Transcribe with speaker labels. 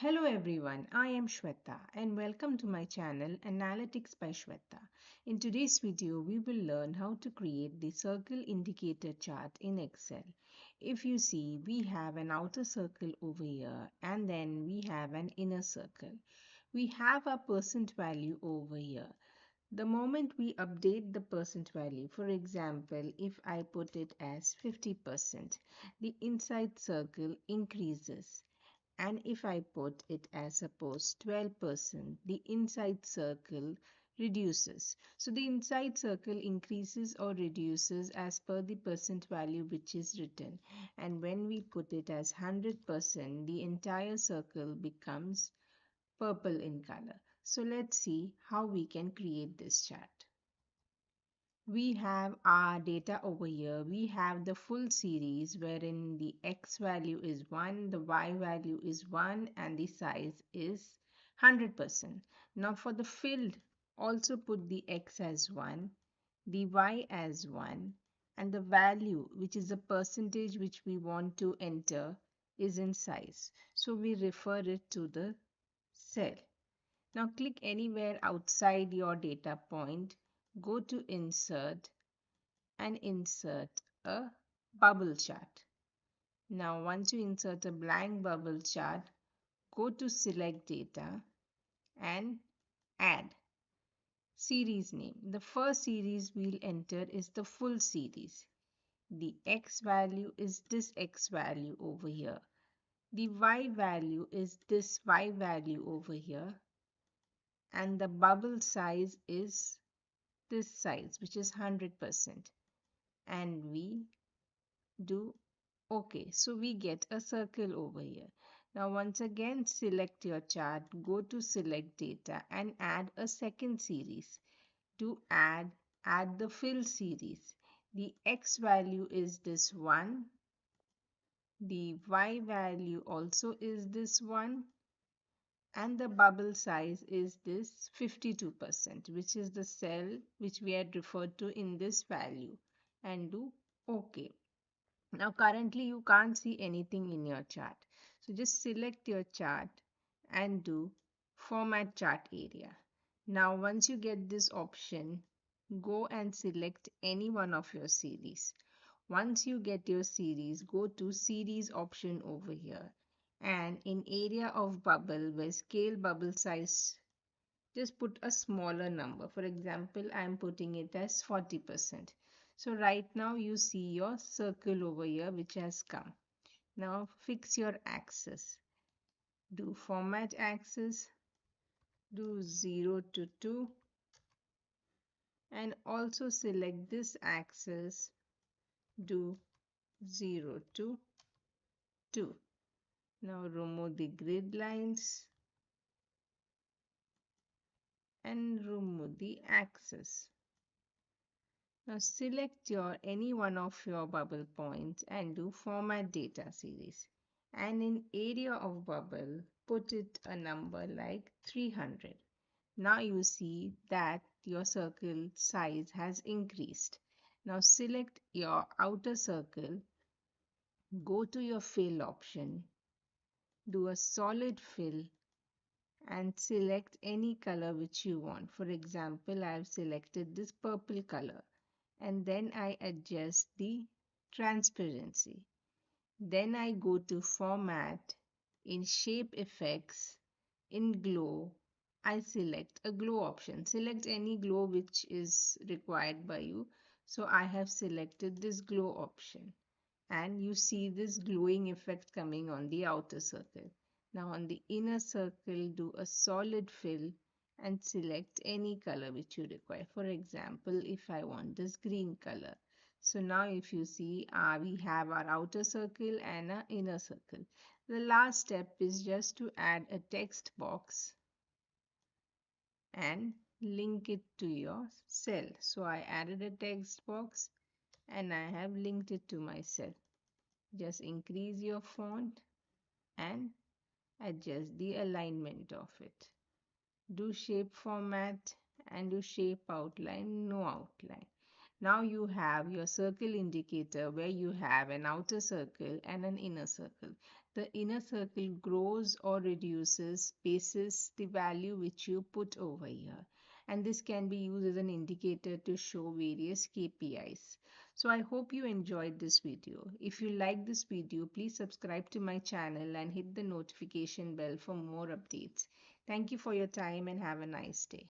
Speaker 1: Hello everyone, I am Shweta and welcome to my channel Analytics by Shweta. In today's video, we will learn how to create the circle indicator chart in Excel. If you see, we have an outer circle over here and then we have an inner circle. We have a percent value over here. The moment we update the percent value, for example, if I put it as 50%, the inside circle increases. And if I put it as suppose 12%, the inside circle reduces. So the inside circle increases or reduces as per the percent value which is written. And when we put it as 100%, the entire circle becomes purple in color. So let's see how we can create this chart. We have our data over here. We have the full series wherein the x value is 1, the y value is 1 and the size is 100%. Now for the field, also put the x as 1, the y as 1 and the value, which is the percentage which we want to enter, is in size. So we refer it to the cell. Now click anywhere outside your data point, go to insert and insert a bubble chart. Now once you insert a blank bubble chart, go to select data and add series name. The first series we'll enter is the full series. The x value is this x value over here. The y value is this y value over here. And the bubble size is this size, which is 100%. And we do OK. So we get a circle over here. Now once again select your chart, go to select data and add a second series. To add the fill series. The x value is this one. The y value also is this one. And the bubble size is this 52%, which is the cell which we had referred to in this value, and do OK. Now currently you can't see anything in your chart. So just select your chart and do format chart area. Now once you get this option, go and select any one of your series. Once you get your series, go to series option over here. And in area of bubble where scale bubble size, just put a smaller number. For example, I am putting it as 40%. So right now you see your circle over here which has come. Now fix your axis. Do format axis, do 0 to 2 and also select this axis, do 0 to 2. Now remove the grid lines and remove the axis. Now select your any one of your bubble points and do format data series. And in area of bubble, put it a number like 300. Now you see that your circle size has increased. Now select your outer circle, go to your fill option, do a solid fill and select any color which you want. For example, I have selected this purple color and then I adjust the transparency. Then I go to format, in shape effects, in glow, I select a glow option. Select any glow which is required by you. So I have selected this glow option and you see this glowing effect coming on the outer circle. Now on the inner circle, do a solid fill and select any color which you require. For example, if I want this green color. So now if you see, we have our outer circle and an inner circle. The last step is just to add a text box and link it to your cell. So I added a text box and I have linked it to my cell. Just increase your font and adjust the alignment of it. Do shape format and do shape outline, no outline. Now you have your circle indicator where you have an outer circle and an inner circle. the inner circle grows or reduces basis the value which you put over here. And this can be used as an indicator to show various KPIs. So I hope you enjoyed this video. If you like this video, please subscribe to my channel and hit the notification bell for more updates. Thank you for your time and have a nice day.